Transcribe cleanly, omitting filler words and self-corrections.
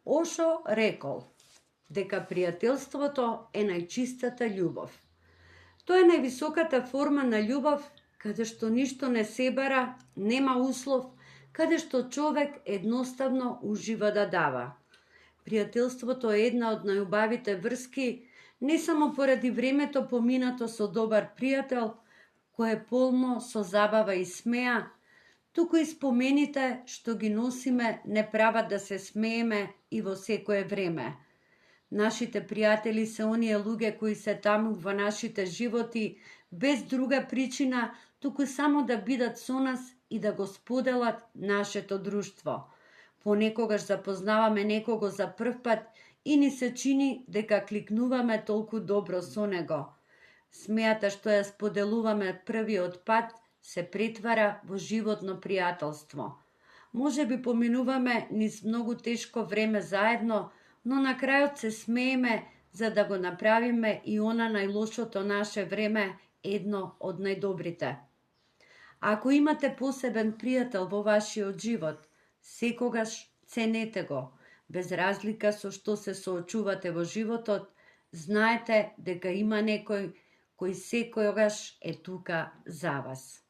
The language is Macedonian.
Ошо рекол дека пријателството е најчистата љубов. Тоа е највисоката форма на љубов, каде што ништо не се бара, нема услов, каде што човек едноставно ужива да дава. Пријателството е една од најубавите врски, не само поради времето поминато со добар пријател, кој е полно со забава и смеа, туку и спомените што ги носиме не прават да се смееме и во секое време. Нашите пријатели се оние луѓе кои се таму во нашите животи без друга причина, туку само да бидат со нас и да го споделат нашето друштво. Понекогаш запознаваме некого за прв пат и ни се чини дека кликнуваме толку добро со него. Смеата што ја споделуваме првиот пат се претвара во животно пријателство. Може би поминуваме низ многу тешко време заедно, но на крајот се смееме за да го направиме и она најлошото наше време едно од најдобрите. Ако имате посебен пријател во вашиот живот, секогаш ценете го. Без разлика со што се соочувате во животот, знаете дека има некој кој секогаш е тука за вас.